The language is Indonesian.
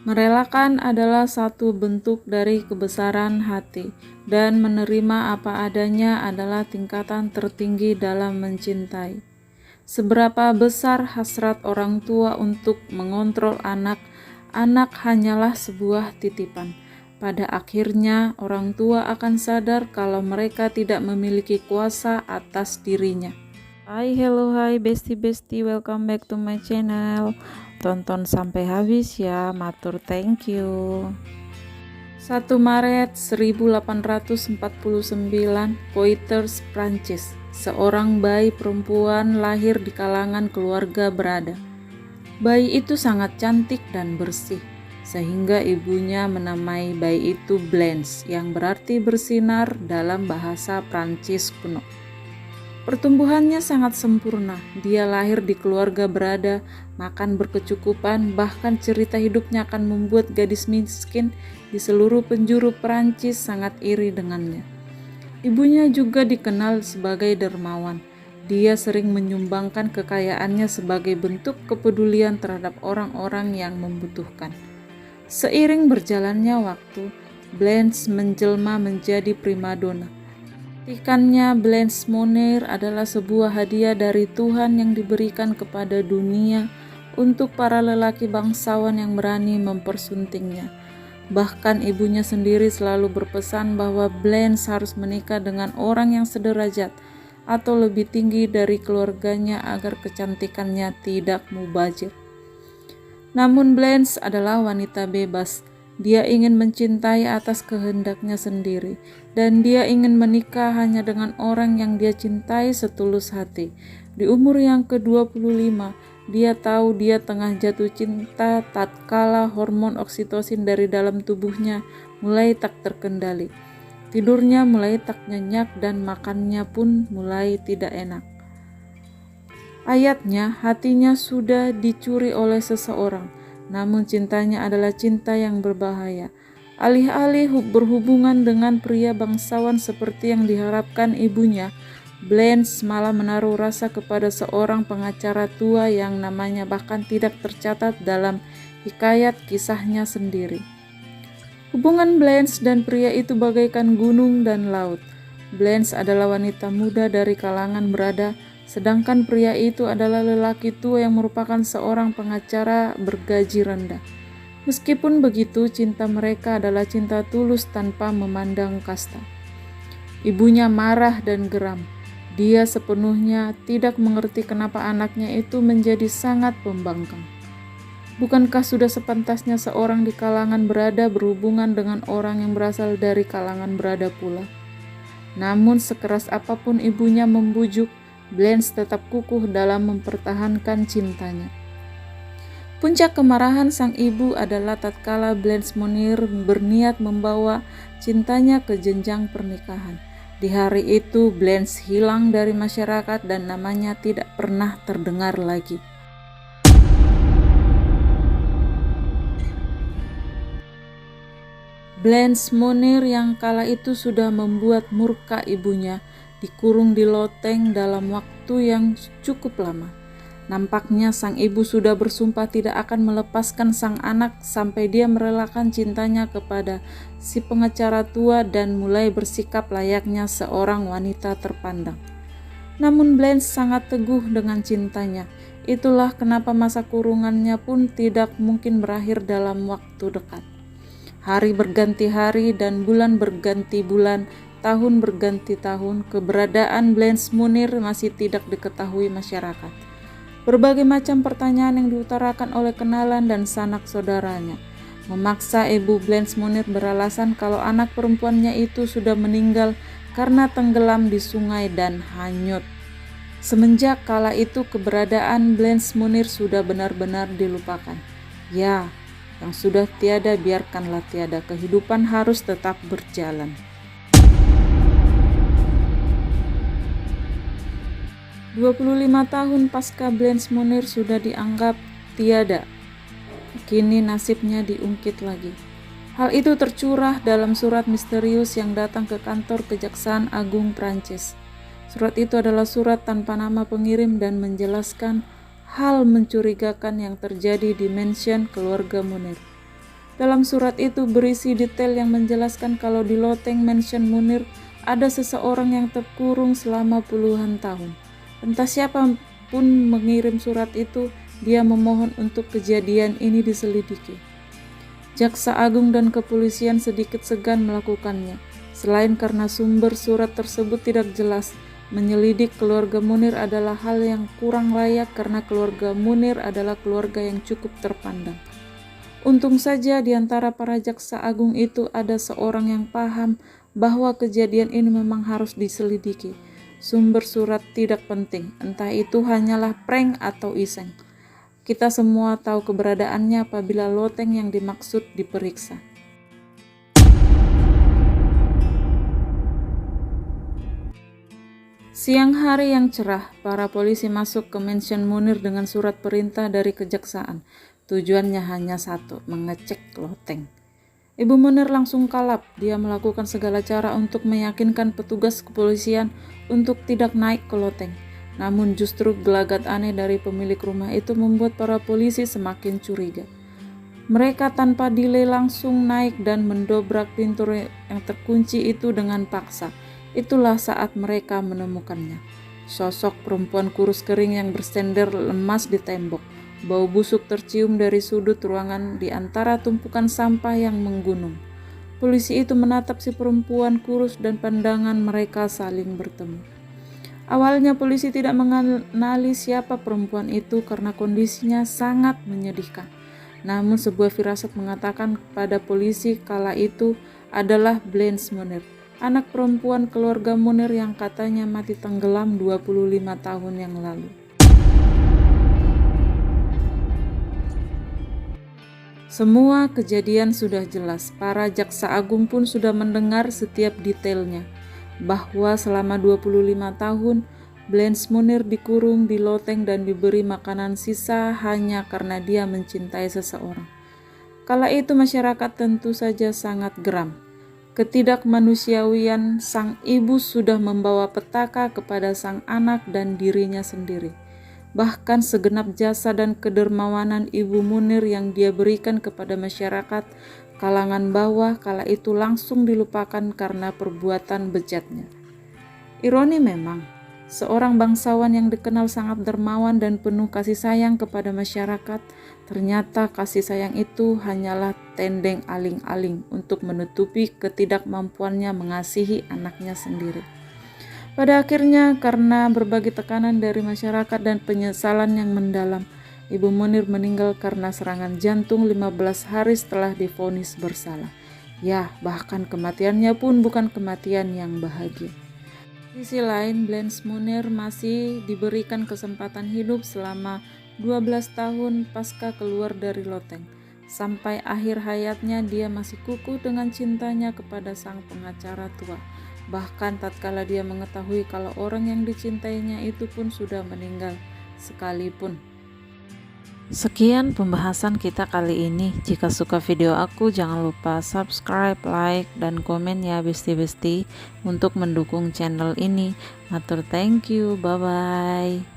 Merelakan adalah satu bentuk dari kebesaran hati, dan menerima apa adanya adalah tingkatan tertinggi dalam mencintai. Seberapa besar hasrat orang tua untuk mengontrol anak, anak hanyalah sebuah titipan. Pada akhirnya, orang tua akan sadar kalau mereka tidak memiliki kuasa atas dirinya. Hai bestie, welcome back to my channel. Tonton sampai habis ya, matur thank you. 1 Maret 1849, Poitiers, Prancis. Seorang bayi perempuan lahir di kalangan keluarga berada. Bayi itu sangat cantik dan bersih, sehingga ibunya menamai bayi itu Blanche, yang berarti bersinar dalam bahasa Prancis kuno. Pertumbuhannya sangat sempurna. Dia lahir di keluarga berada, makan berkecukupan, bahkan cerita hidupnya akan membuat gadis miskin di seluruh penjuru Perancis sangat iri dengannya. Ibunya juga dikenal sebagai dermawan. Dia sering menyumbangkan kekayaannya sebagai bentuk kepedulian terhadap orang-orang yang membutuhkan. Seiring berjalannya waktu, Blanche menjelma menjadi primadona. Ikannya Blanche Monnier adalah sebuah hadiah dari Tuhan yang diberikan kepada dunia untuk para lelaki bangsawan yang berani mempersuntingnya. Bahkan ibunya sendiri selalu berpesan bahwa Blanche harus menikah dengan orang yang sederajat atau lebih tinggi dari keluarganya agar kecantikannya tidak mubazir. Namun Blanche adalah wanita bebas. Dia ingin mencintai atas kehendaknya sendiri, dan dia ingin menikah hanya dengan orang yang dia cintai setulus hati. Di umur yang ke-25, dia tahu dia tengah jatuh cinta tatkala hormon oksitosin dari dalam tubuhnya mulai tak terkendali. Tidurnya mulai tak nyenyak dan makannya pun mulai tidak enak. Ayatnya, hatinya sudah dicuri oleh seseorang. Namun cintanya adalah cinta yang berbahaya. Alih-alih berhubungan dengan pria bangsawan seperti yang diharapkan ibunya, Blanche malah menaruh rasa kepada seorang pengacara tua yang namanya bahkan tidak tercatat dalam hikayat kisahnya sendiri. Hubungan Blanche dan pria itu bagaikan gunung dan laut. Blanche adalah wanita muda dari kalangan berada, sedangkan pria itu adalah lelaki tua yang merupakan seorang pengacara bergaji rendah. Meskipun begitu, cinta mereka adalah cinta tulus tanpa memandang kasta. Ibunya marah dan geram. Dia sepenuhnya tidak mengerti kenapa anaknya itu menjadi sangat pembangkang. Bukankah sudah sepantasnya seorang di kalangan berada berhubungan dengan orang yang berasal dari kalangan berada pula? Namun sekeras apapun ibunya membujuk, Blanche tetap kukuh dalam mempertahankan cintanya. Puncak kemarahan sang ibu adalah tatkala Blanche Monnier berniat membawa cintanya ke jenjang pernikahan. Di hari itu Blanche hilang dari masyarakat dan namanya tidak pernah terdengar lagi. Blanche Monnier yang kala itu sudah membuat murka ibunya, dikurung di loteng dalam waktu yang cukup lama. Nampaknya sang ibu sudah bersumpah tidak akan melepaskan sang anak sampai dia merelakan cintanya kepada si pengacara tua dan mulai bersikap layaknya seorang wanita terpandang. Namun Blanche sangat teguh dengan cintanya. Itulah kenapa masa kurungannya pun tidak mungkin berakhir dalam waktu dekat. Hari berganti hari dan bulan berganti bulan, tahun berganti tahun, keberadaan Blanche Monnier masih tidak diketahui masyarakat. Berbagai macam pertanyaan yang diutarakan oleh kenalan dan sanak saudaranya memaksa ibu Blanche Monnier beralasan kalau anak perempuannya itu sudah meninggal karena tenggelam di sungai dan hanyut. Semenjak kala itu keberadaan Blanche Monnier sudah benar-benar dilupakan. Ya, yang sudah tiada biarkanlah tiada, kehidupan harus tetap berjalan. 25 tahun pasca Blanche Monnier sudah dianggap tiada. Kini nasibnya diungkit lagi. Hal itu tercurah dalam surat misterius yang datang ke kantor Kejaksaan Agung Prancis. Surat itu adalah surat tanpa nama pengirim dan menjelaskan hal mencurigakan yang terjadi di mansion keluarga Monnier. Dalam surat itu berisi detail yang menjelaskan kalau di loteng Mansion Munir ada seseorang yang terkurung selama puluhan tahun. Entah siapa pun mengirim surat itu, dia memohon untuk kejadian ini diselidiki. Jaksa Agung dan kepolisian sedikit segan melakukannya, selain karena sumber surat tersebut tidak jelas. Menyelidik keluarga Munir adalah hal yang kurang layak karena keluarga Munir adalah keluarga yang cukup terpandang. Untung saja di antara para jaksa agung itu ada seorang yang paham bahwa kejadian ini memang harus diselidiki. Sumber surat tidak penting, entah itu hanyalah prank atau iseng. Kita semua tahu keberadaannya apabila loteng yang dimaksud diperiksa. Siang hari yang cerah, para polisi masuk ke Mansion Munir dengan surat perintah dari kejaksaan. Tujuannya hanya satu, mengecek loteng. Ibu Munir langsung kalap. Dia melakukan segala cara untuk meyakinkan petugas kepolisian untuk tidak naik ke loteng. Namun justru gelagat aneh dari pemilik rumah itu membuat para polisi semakin curiga. Mereka tanpa delay langsung naik dan mendobrak pintu yang terkunci itu dengan paksa. Itulah saat mereka menemukannya. Sosok perempuan kurus kering yang bersender lemas di tembok. Bau busuk tercium dari sudut ruangan di antara tumpukan sampah yang menggunung. Polisi itu menatap si perempuan kurus dan pandangan mereka saling bertemu. Awalnya polisi tidak mengenali siapa perempuan itu karena kondisinya sangat menyedihkan. Namun sebuah firasat mengatakan kepada polisi kala itu adalah Blanche Munir, anak perempuan keluarga Munir yang katanya mati tenggelam 25 tahun yang lalu. Semua kejadian sudah jelas, para jaksa agung pun sudah mendengar setiap detailnya, bahwa selama 25 tahun Blanche Munir dikurung di loteng dan diberi makanan sisa hanya karena dia mencintai seseorang. Kala itu masyarakat tentu saja sangat geram. Ketidakmanusiawian sang ibu sudah membawa petaka kepada sang anak dan dirinya sendiri. Bahkan segenap jasa dan kedermawanan Ibu Munir yang dia berikan kepada masyarakat kalangan bawah kala itu langsung dilupakan karena perbuatan bejatnya. Ironi memang, seorang bangsawan yang dikenal sangat dermawan dan penuh kasih sayang kepada masyarakat, ternyata kasih sayang itu hanyalah tendeng aling-aling untuk menutupi ketidakmampuannya mengasihi anaknya sendiri. Pada akhirnya, karena berbagai tekanan dari masyarakat dan penyesalan yang mendalam, Ibu Munir meninggal karena serangan jantung 15 hari setelah divonis bersalah. Ya, bahkan kematiannya pun bukan kematian yang bahagia. Di sisi lain, Blanche Munir masih diberikan kesempatan hidup selama 12 tahun pasca keluar dari loteng. Sampai akhir hayatnya dia masih kukuh dengan cintanya kepada sang pengacara tua. Bahkan tatkala dia mengetahui kalau orang yang dicintainya itu pun sudah meninggal sekalipun. Sekian pembahasan kita kali ini. Jika suka video aku, jangan lupa subscribe, like, dan komen ya besti-besti untuk mendukung channel ini. Matur thank you, bye-bye.